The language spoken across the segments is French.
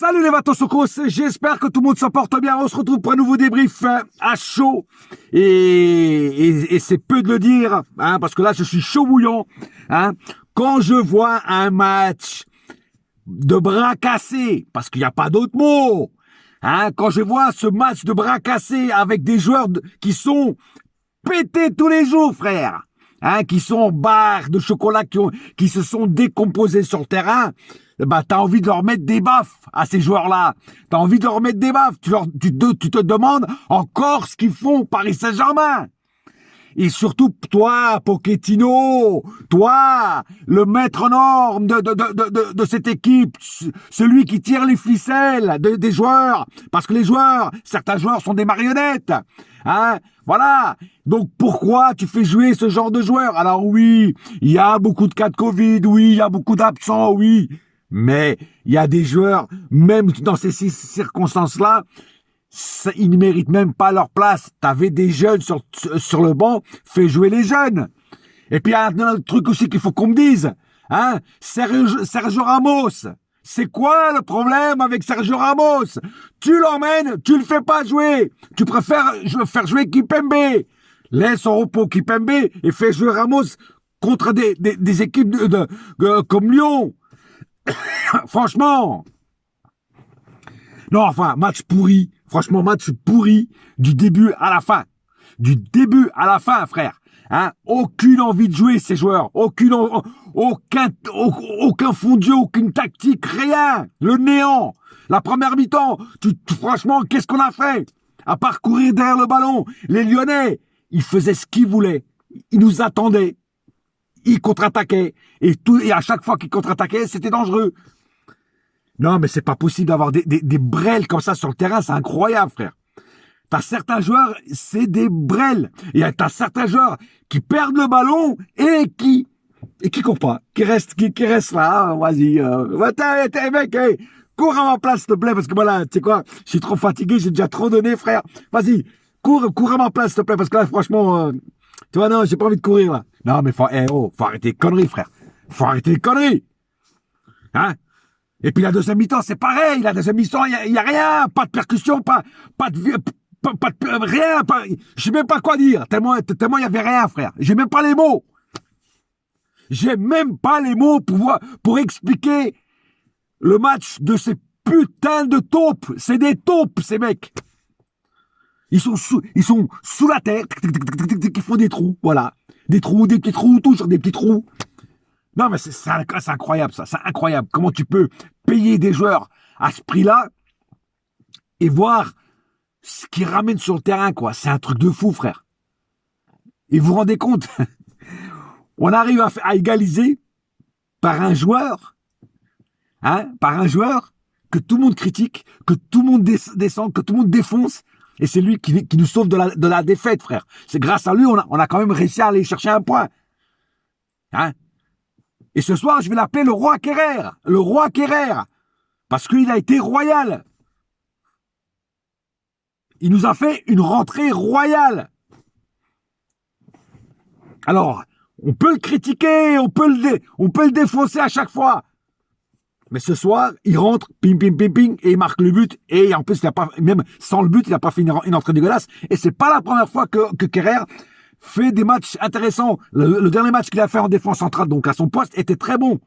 Salut les Vatosokos, j'espère que tout le monde se porte bien. On se retrouve pour un nouveau débrief à chaud. Et c'est peu de le dire, hein, parce que là je suis chaud bouillant. Hein, quand je vois un match de bras cassés, parce qu'il n'y a pas d'autre mot, hein, quand je vois ce match de bras cassés avec des joueurs qui sont pétés tous les jours, frère, hein, qui sont en barres de chocolat, qui se sont décomposés sur le terrain, bah, t'as envie de leur mettre des baffes à ces joueurs-là. T'as envie de leur mettre des baffes. Tu te demandes encore ce qu'ils font Paris Saint-Germain. Et surtout, toi, Pochettino, toi, le maître norme de cette équipe, celui qui tire les ficelles des joueurs, parce que les joueurs, certains joueurs sont des marionnettes, hein, voilà. Donc pourquoi tu fais jouer ce genre de joueurs? Alors oui, il y a beaucoup de cas de Covid, oui, il y a beaucoup d'absents, oui, mais il y a des joueurs, même dans ces circonstances-là, ils ne méritent même pas leur place. T'avais des jeunes sur le banc, fais jouer les jeunes. Et puis il y a un autre truc aussi qu'il faut qu'on me dise, hein, Sergio Ramos. C'est quoi le problème avec Sergio Ramos? Tu l'emmènes, tu le fais pas jouer. Tu préfères faire jouer Kimpembe. Laisse au repos Kimpembe et fais jouer Ramos contre des équipes comme Lyon. Franchement. Non, enfin, match pourri. Franchement, match pourri du début à la fin. Du début à la fin, frère. Hein, aucune envie de jouer, ces joueurs. Aucun fond de jeu, aucune tactique, rien. Le néant. La première mi-temps, franchement, qu'est-ce qu'on a fait? À part courir derrière le ballon. Les Lyonnais, ils faisaient ce qu'ils voulaient. Ils nous attendaient. Ils contre-attaquaient. Et à chaque fois qu'ils contre-attaquaient, c'était dangereux. Non, mais c'est pas possible d'avoir des brels comme ça sur le terrain, c'est incroyable, frère. T'as certains joueurs, c'est des brels. Et t'as certains joueurs qui perdent le ballon et qui courent pas, qui restent là, hein, vas-y. Mec, hey, cours à ma place, s'il te plaît, parce que voilà, tu sais quoi, je suis trop fatigué, j'ai déjà trop donné, frère. Vas-y, cours à ma place, s'il te plaît, parce que là, franchement, tu vois, non, j'ai pas envie de courir, là. Non, mais faut arrêter les conneries, frère. Faut arrêter les conneries. Hein? Et puis la deuxième mi-temps, c'est pareil. La deuxième mi-temps, il y a rien, pas de percussion, pas de rien. Je sais même pas quoi dire. Tellement il y avait rien, frère. J'ai même pas les mots. J'ai même pas les mots pour expliquer le match de ces putains de taupes. C'est des taupes, ces mecs. Ils sont sous la terre, qui font des trous, voilà. Des petits trous, toujours des petits trous. Non, mais c'est incroyable, ça. C'est incroyable. Comment tu peux payer des joueurs à ce prix-là et voir ce qu'ils ramènent sur le terrain, quoi. C'est un truc de fou, frère. Et vous vous rendez compte? On arrive à égaliser par un joueur, hein, que tout le monde critique, que tout le monde descend, que tout le monde défonce. Et c'est lui qui nous sauve de la défaite, frère. C'est grâce à lui, on a quand même réussi à aller chercher un point. Hein? Et ce soir, je vais l'appeler le roi Kerrer. Le roi Kerrer. Parce qu'il a été royal. Il nous a fait une rentrée royale. Alors, on peut le critiquer, on peut le défoncer à chaque fois. Mais ce soir, il rentre, ping, et il marque le but. Et en plus, même sans le but, il n'a pas fait une entrée dégueulasse. Et c'est pas la première fois que Kerrer fait des matchs intéressants. Le dernier match qu'il a fait en défense centrale, donc à son poste, était très bon.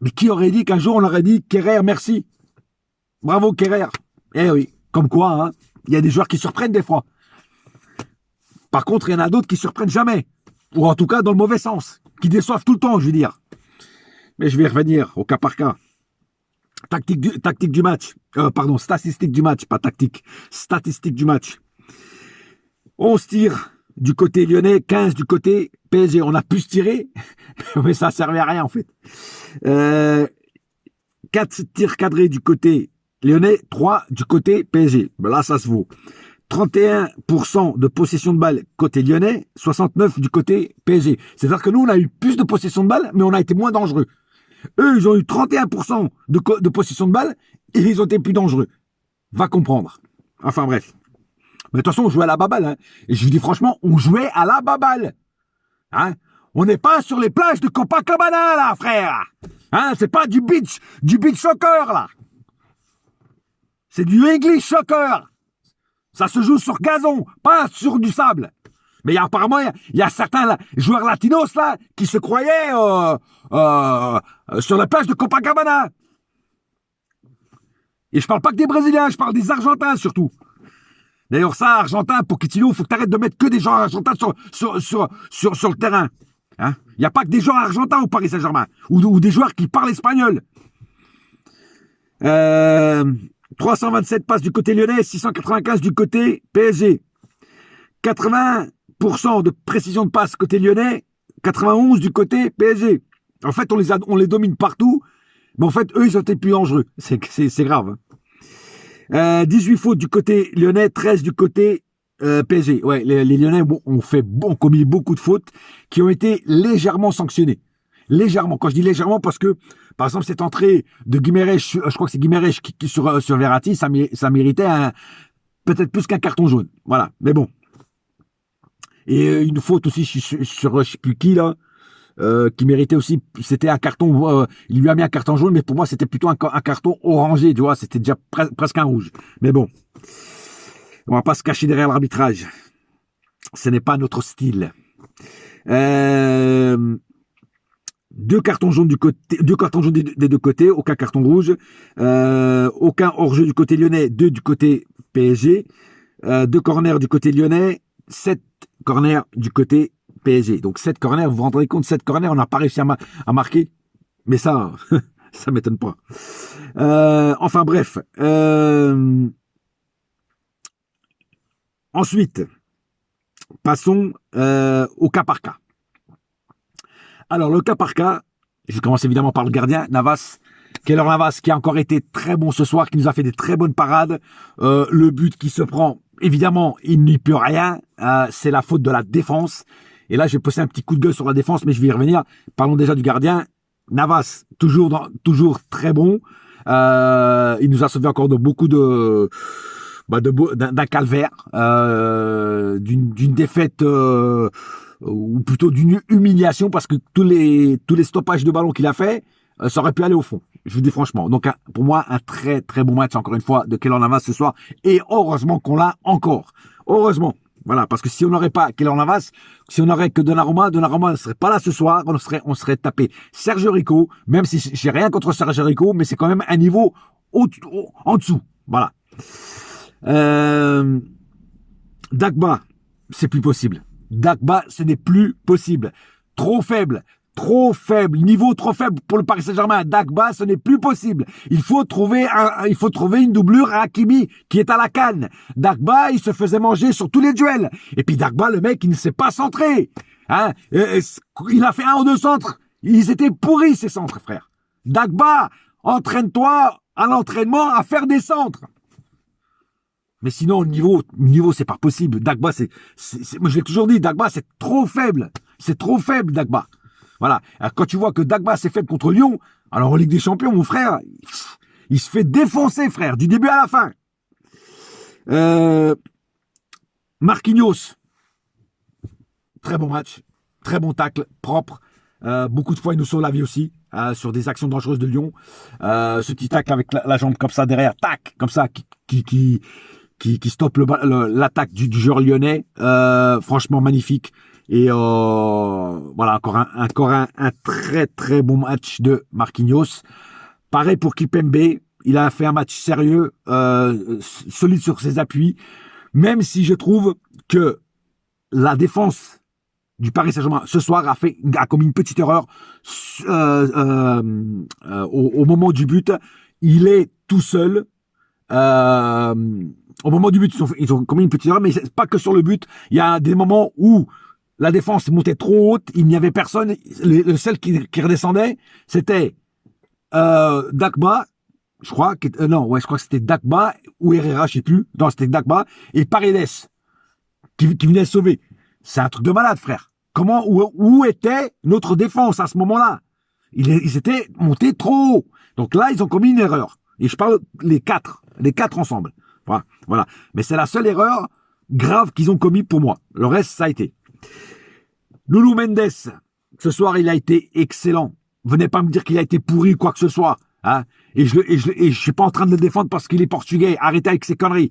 Mais qui aurait dit qu'un jour on aurait dit Kerrer, merci. Bravo Kerrer. Eh oui, comme quoi, hein, il y a des joueurs qui surprennent des fois. Par contre, il y en a d'autres qui surprennent jamais. Ou en tout cas dans le mauvais sens. Qui déçoivent tout le temps, je veux dire. Mais je vais revenir au cas par cas. Tactique du match. Statistique du match, pas tactique. Statistique du match. 11 tirs du côté lyonnais, 15 du côté PSG. On a pu se tirer, mais ça servait à rien en fait. 4 tirs cadrés du côté lyonnais, 3 du côté PSG. Ben là, ça se vaut. 31% de possession de balle côté lyonnais, 69% du côté PSG. C'est-à-dire que nous, on a eu plus de possession de balle, mais on a été moins dangereux. Eux, ils ont eu 31% de possession de balle et ils ont été plus dangereux. Va comprendre. Enfin bref. Mais de toute façon, on jouait à la baballe. Hein. Et je vous dis franchement, on jouait à la baballe. Hein. On n'est pas sur les plages de Copacabana, là, frère. Hein, c'est pas du beach soccer, là. C'est du English soccer. Ça se joue sur gazon, pas sur du sable. Mais apparemment, il y a certains joueurs latinos, là, qui se croyaient sur la plage de Copacabana. Et je parle pas que des Brésiliens, je parle des Argentins, surtout. D'ailleurs, ça, Argentin, Pochettino, il faut que tu arrêtes de mettre que des joueurs argentins sur le terrain. Hein, il n'y a pas que des joueurs argentins au Paris Saint-Germain, ou des joueurs qui parlent espagnol. 327 passes du côté lyonnais, 695 du côté PSG. 80% de précision de passes côté lyonnais, 91 du côté PSG. En fait, on les domine partout, mais en fait, eux, ils ont été plus dangereux. C'est grave. 18 fautes du côté lyonnais, 13 du côté PSG. Ouais, les Lyonnais ont commis beaucoup de fautes qui ont été légèrement sanctionnées. Légèrement. Quand je dis légèrement, parce que, par exemple, cette entrée de Guimarães, je crois que c'est Guimarães qui sur Verratti, ça méritait peut-être plus qu'un carton jaune. Voilà. Mais bon. Et une faute aussi sur je sais plus qui, là, qui méritait aussi, c'était un carton, il lui a mis un carton jaune, mais pour moi, c'était plutôt un carton orangé, tu vois, c'était déjà presque un rouge. Mais bon. On va pas se cacher derrière l'arbitrage. Ce n'est pas notre style. 2 cartons jaunes des deux côtés, aucun carton rouge, aucun hors-jeu du côté lyonnais, 2 du côté PSG, 2 corners du côté lyonnais, 7 corners du côté PSG. Donc 7 corners, vous vous rendrez compte, 7 corners, on n'a pas réussi à marquer. Mais ça, ça m'étonne pas. Enfin bref. Ensuite, passons au cas par cas. Alors, le cas par cas, je commence évidemment par le gardien, Navas. Keylor Navas, qui a encore été très bon ce soir, qui nous a fait des très bonnes parades. Le but qui se prend, évidemment, il n'y peut rien. C'est la faute de la défense. Et là, j'ai posé un petit coup de gueule sur la défense, mais je vais y revenir. Parlons déjà du gardien. Navas, toujours très bon. Il nous a sauvé encore de beaucoup d'un calvaire, d'une défaite, ou plutôt d'une humiliation, parce que tous les stoppages de ballon qu'il a fait, ça aurait pu aller au fond. Je vous dis franchement. Donc pour moi, un très très bon match encore une fois de Keylor Navas ce soir. Et heureusement qu'on l'a encore. Heureusement. Voilà, parce que si on n'aurait pas Keylor Navas, si on n'aurait que Donnarumma ne serait pas là ce soir, on serait tapé Sergio Rico, même si j'ai rien contre Sergio Rico, mais c'est quand même un niveau en dessous. Voilà. Dagba, c'est plus possible. Dagba, ce n'est plus possible. Trop faible, niveau trop faible pour le Paris Saint-Germain. Dagba, ce n'est plus possible. Il faut trouver une doublure à Hakimi qui est à la canne. Dagba, il se faisait manger sur tous les duels. Et puis Dagba, le mec, il ne s'est pas centré. Hein, il a fait 1 ou 2 centres. Ils étaient pourris, ces centres, frère. Dagba, entraîne-toi à l'entraînement à faire des centres. Mais sinon, le niveau, c'est pas possible. Dagba, moi, je l'ai toujours dit, Dagba, c'est trop faible. C'est trop faible, Dagba. Voilà. Alors, quand tu vois que Dagba, c'est faible contre Lyon, alors en Ligue des Champions, mon frère, il se fait défoncer, frère, du début à la fin. Marquinhos, très bon match, très bon tacle, propre. Beaucoup de fois, il nous sauve la vie aussi, sur des actions dangereuses de Lyon. Ce petit tacle avec la jambe comme ça derrière, tac, comme ça, qui stoppe l'attaque du joueur lyonnais. Franchement magnifique. Et voilà, encore un très très bon match de Marquinhos. Pareil pour Kimpembe, il a fait un match sérieux, solide sur ses appuis, même si je trouve que la défense du Paris Saint-Germain ce soir a commis une petite erreur au moment du but. Il est tout seul. Au moment du but, ils ont commis une petite erreur, mais c'est pas que sur le but. Il y a des moments où la défense montait trop haute, il n'y avait personne. Le seul qui redescendait, c'était Dagba, je crois que c'était Dagba ou Herrera, je sais plus. Non, c'était Dagba et Paredes qui venait sauver. C'est un truc de malade, frère. Où était notre défense à ce moment-là? Ils étaient montés trop haut. Donc là, ils ont commis une erreur. Et je parle les quatre ensemble. Voilà. Mais c'est la seule erreur grave qu'ils ont commis pour moi. Le reste, ça a été. Nuno Mendes, ce soir, il a été excellent. Venez pas me dire qu'il a été pourri ou quoi que ce soit. Hein. Et je suis pas en train de le défendre parce qu'il est portugais. Arrêtez avec ces conneries.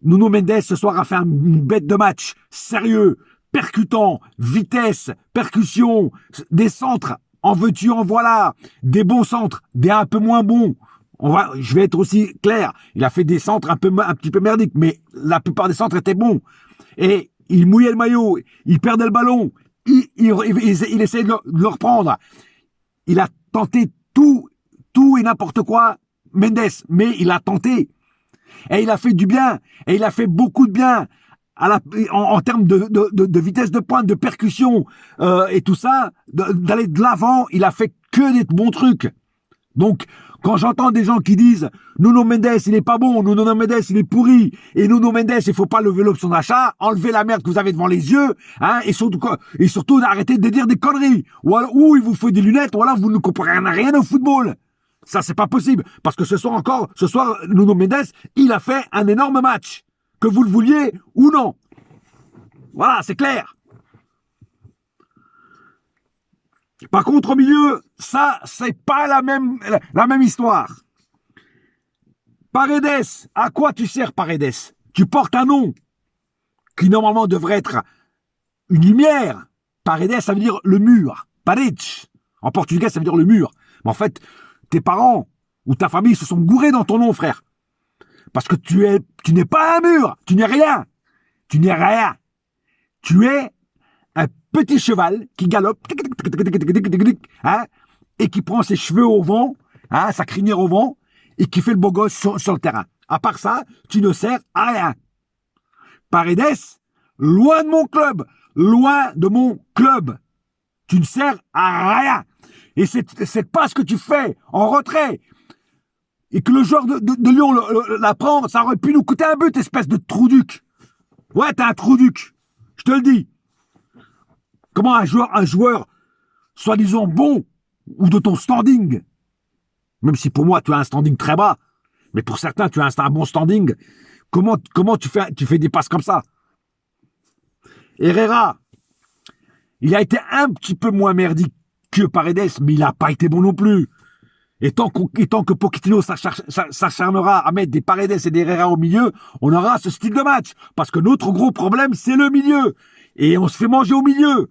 Nuno Mendes, ce soir, a fait une bête de match. Sérieux, percutant, vitesse, percussion, des centres. En veux-tu, en voilà. Des bons centres, des un peu moins bons. Je vais être aussi clair. Il a fait des centres un petit peu merdiques, mais la plupart des centres étaient bons. Et il mouillait le maillot, il perdait le ballon, il essayait de le reprendre. Il a tenté tout et n'importe quoi, Mendes, mais il a tenté. Et il a fait du bien, et il a fait beaucoup de bien en termes de vitesse de pointe, de percussion et tout ça, d'aller de l'avant. Il a fait que des bons trucs. Donc, quand j'entends des gens qui disent Nuno Mendes, il est pas bon, Nuno Mendes, il est pourri, et Nuno Mendes, il faut pas lever l'option d'achat, enlever la merde que vous avez devant les yeux, hein, et surtout arrêtez de dire des conneries. Ou il vous faut des lunettes, ou alors vous ne comprenez rien au football. Ça, c'est pas possible. Parce que ce soir, Nuno Mendes, il a fait un énorme match. Que vous le vouliez ou non. Voilà, c'est clair. Par contre, au milieu, ça, c'est pas la même histoire. Paredes, à quoi tu sers, Paredes? Tu portes un nom qui, normalement, devrait être une lumière. Paredes, ça veut dire le mur. Paredes. En portugais, ça veut dire le mur. Mais en fait, tes parents ou ta famille se sont gourés dans ton nom, frère. Parce que tu n'es pas un mur. Tu n'es rien. Tu n'es rien. Tu es un petit cheval qui galope, hein, et qui prend ses cheveux au vent, hein, sa crinière au vent, et qui fait le beau gosse sur le terrain. À part ça, tu ne sers à rien. Paredes, loin de mon club. Loin de mon club. Tu ne sers à rien. Et cette passe que tu fais en retrait, et que le joueur de Lyon la prend, ça aurait pu nous coûter un but, espèce de trou-duc. Ouais, t'es un trou-duc. Je te le dis. Comment un joueur soi-disant bon, ou de ton standing, même si pour moi tu as un standing très bas, mais pour certains tu as un bon standing, comment tu fais des passes comme ça? Herrera, il a été un petit peu moins merdique que Paredes, mais il n'a pas été bon non plus. Et tant que Pochettino s'acharnera à mettre des Paredes et des Herrera au milieu, on aura ce style de match. Parce que notre gros problème, c'est le milieu. Et on se fait manger au milieu.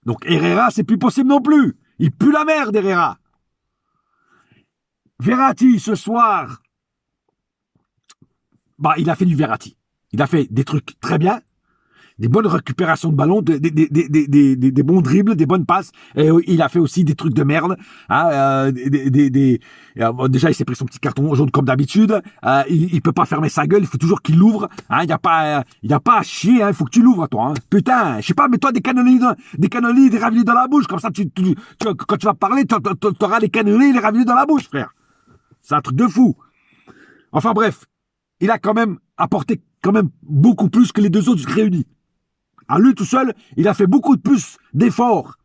Donc Herrera, c'est plus possible non plus. Il pue la merde, Herrera. Verratti, ce soir, il a fait du Verratti. Il a fait des trucs très bien. Des bonnes récupérations de ballon, des bons dribbles, des bonnes passes. Et il a fait aussi des trucs de merde. Hein, déjà, il s'est pris son petit carton jaune comme d'habitude. Il peut pas fermer sa gueule. Il faut toujours qu'il l'ouvre. Hein, il y a pas à chier. Il faut que tu l'ouvres, toi. Hein. Putain, je sais pas, mets-toi des cannelés, des ravioli dans la bouche. Comme ça, quand tu vas parler, tu auras des cannelés et des ravioli dans la bouche, frère. C'est un truc de fou. Enfin bref, il a quand même apporté beaucoup plus que les deux autres réunis. À lui tout seul, il a fait beaucoup de plus d'efforts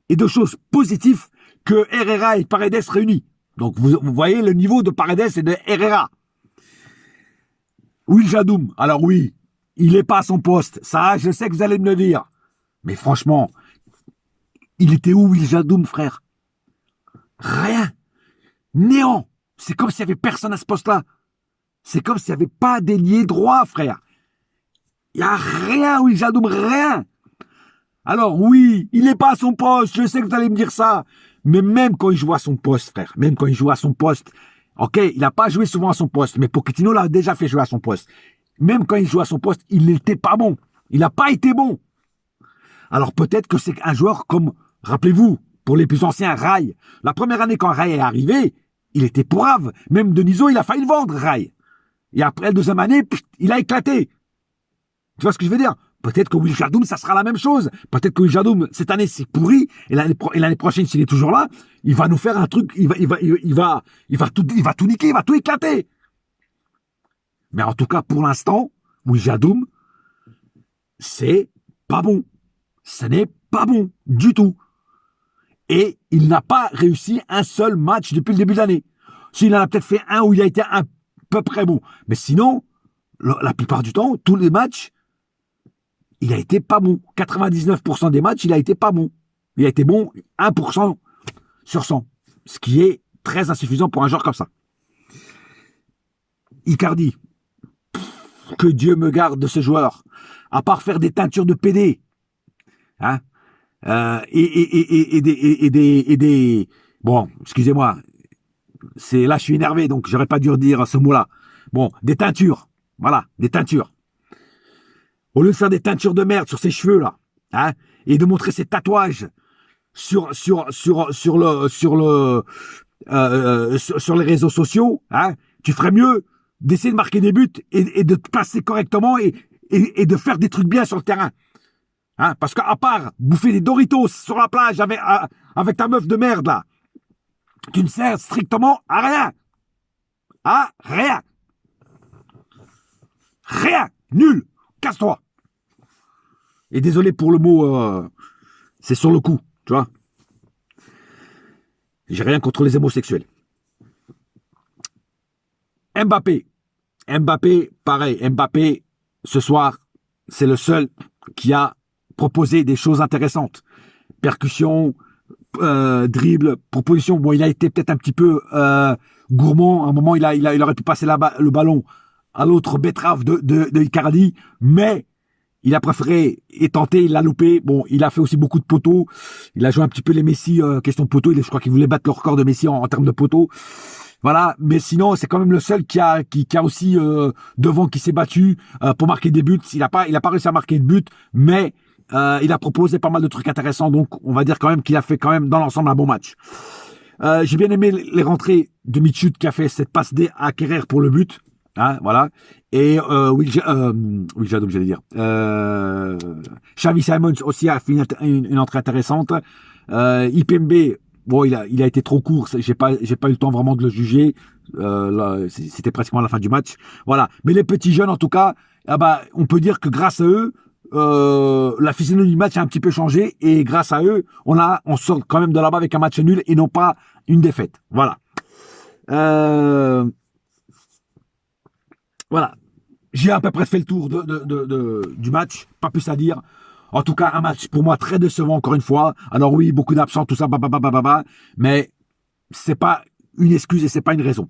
et de choses positives que Herrera et Paredes réunis. Donc vous voyez le niveau de Paredes et de Herrera. Will Jadoum, alors oui, il n'est pas à son poste. Ça, je sais que vous allez me le dire. Mais franchement, il était où Will Jadoum, frère? Rien. Néant. C'est comme s'il n'y avait personne à ce poste-là. C'est comme s'il n'y avait pas d'ailier droit, frère. Il n'y a rien, Will Jadoum, rien. Alors oui, il n'est pas à son poste, je sais que vous allez me dire ça. Mais même quand il joue à son poste, frère, même quand il joue à son poste, ok, il n'a pas joué souvent à son poste, mais Pochettino l'a déjà fait jouer à son poste. Même quand il joue à son poste, il n'était pas bon. Il n'a pas été bon. Alors peut-être que c'est un joueur comme, rappelez-vous, pour les plus anciens, Rai. La première année quand Rai est arrivé, il était pourrave. Même Denisot, il a failli le vendre, Rai. Et après la deuxième année, il a éclaté. Tu vois ce que je veux dire? Peut-être que Will Jadoum, ça sera la même chose. Peut-être que Will Jadoum, cette année, c'est pourri. Et l'année prochaine, s'il est toujours là, il va nous faire un truc, il va tout niquer, il va tout éclater. Mais en tout cas, pour l'instant, Will Jadoum, c'est pas bon. Ce n'est pas bon du tout. Et il n'a pas réussi un seul match depuis le début de l'année. S'il en a peut-être fait un où il a été à peu près bon. Mais sinon, la plupart du temps, tous les matchs, il a été pas bon. 99% des matchs, il a été pas bon. Il a été bon 1% sur 100, ce qui est très insuffisant pour un joueur comme ça. Icardi, que Dieu me garde de ce joueur, à part faire des teintures de PD, hein, et des... Bon, excusez-moi, là je suis énervé, donc j'aurais pas dû dire ce mot-là. Bon, des teintures, voilà, des teintures. Au lieu de faire des teintures de merde sur ses cheveux, là, hein, et de montrer ses tatouages sur les réseaux sociaux, hein, tu ferais mieux d'essayer de marquer des buts et de te placer correctement et de faire des trucs bien sur le terrain. Hein, parce qu'à part bouffer des Doritos sur la plage avec ta meuf de merde, là, tu ne sers strictement à rien. À rien. Rien. Nul. Casse-toi. Et désolé pour le mot, c'est sur le coup, tu vois. J'ai rien contre les homosexuels. Mbappé, pareil. Mbappé, ce soir, c'est le seul qui a proposé des choses intéressantes. Percussion, dribble, proposition. Bon, il a été peut-être un petit peu gourmand. À un moment, il aurait pu passer le ballon à l'autre betterave de Icardi, mais il a préféré tenter, il l'a loupé. Bon, il a fait aussi beaucoup de poteaux. Il a joué un petit peu les Messi, question de poteaux. Je crois qu'il voulait battre le record de Messi en termes de poteaux. Voilà, mais sinon, c'est quand même le seul qui a aussi devant qui s'est battu pour marquer des buts. Il a pas réussi à marquer de but, mais il a proposé pas mal de trucs intéressants. Donc, on va dire quand même qu'il a fait quand même dans l'ensemble un bon match. J'ai bien aimé les rentrées de Michut qui a fait cette passe D à Kerrer pour le but. Hein, voilà. Et Wijadom, j'allais dire. Xavi Simons aussi a fait une entrée intéressante. Ipembe, bon, il a été trop court. J'ai pas eu le temps vraiment de le juger. C'était pratiquement à la fin du match. Voilà. Mais les petits jeunes, en tout cas, on peut dire que grâce à eux, la physionomie du match a un petit peu changé. Et grâce à eux, on sort quand même de là-bas avec un match nul et non pas une défaite. Voilà. Voilà, j'ai à peu près fait le tour du match, pas plus à dire. En tout cas, un match pour moi très décevant encore une fois. Alors oui, beaucoup d'absents, tout ça, mais c'est pas une excuse et c'est pas une raison.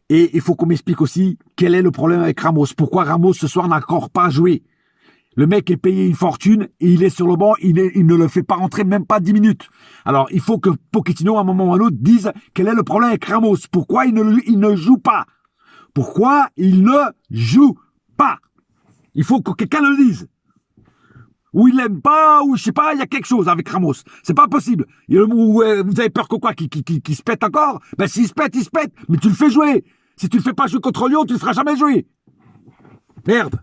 Et il faut qu'on m'explique aussi quel est le problème avec Ramos. Pourquoi Ramos ce soir n'a encore pas joué? Le mec est payé une fortune et il est sur le banc, il ne le fait pas rentrer même pas 10 minutes. Alors il faut que Pochettino à un moment ou à un autre dise quel est le problème avec Ramos. Pourquoi il ne joue pas? Pourquoi il ne joue pas? Il faut que quelqu'un le dise. Ou il l'aime pas, ou je sais pas, il y a quelque chose avec Ramos. C'est pas possible. Vous avez peur que quoi? Qu'il se pète encore? Ben s'il se pète, il se pète. Mais tu le fais jouer. Si tu le fais pas jouer contre Lyon, tu le feras jamais jouer. Merde.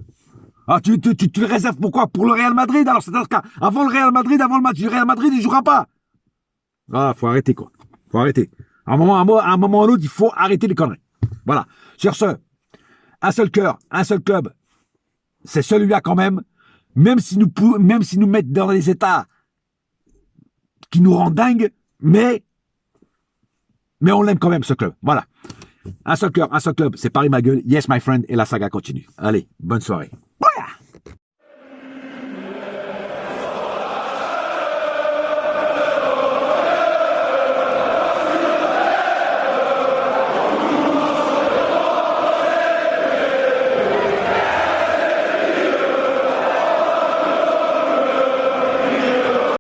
Ah, tu le réserves pourquoi? Pour le Real Madrid? Alors c'est-à-dire qu'avant le Real Madrid, avant le match du Real Madrid, il jouera pas. Ah, faut arrêter quoi. Faut arrêter. À un moment ou à l'autre, il faut arrêter les conneries. Voilà. Sur ce, un seul cœur, un seul club, c'est celui-là quand même, même si nous mettent dans des états qui nous rendent dingues, mais on l'aime quand même ce club. Voilà. Un seul cœur, un seul club, c'est Paris ma gueule, yes my friend, et la saga continue. Allez, bonne soirée. Voilà.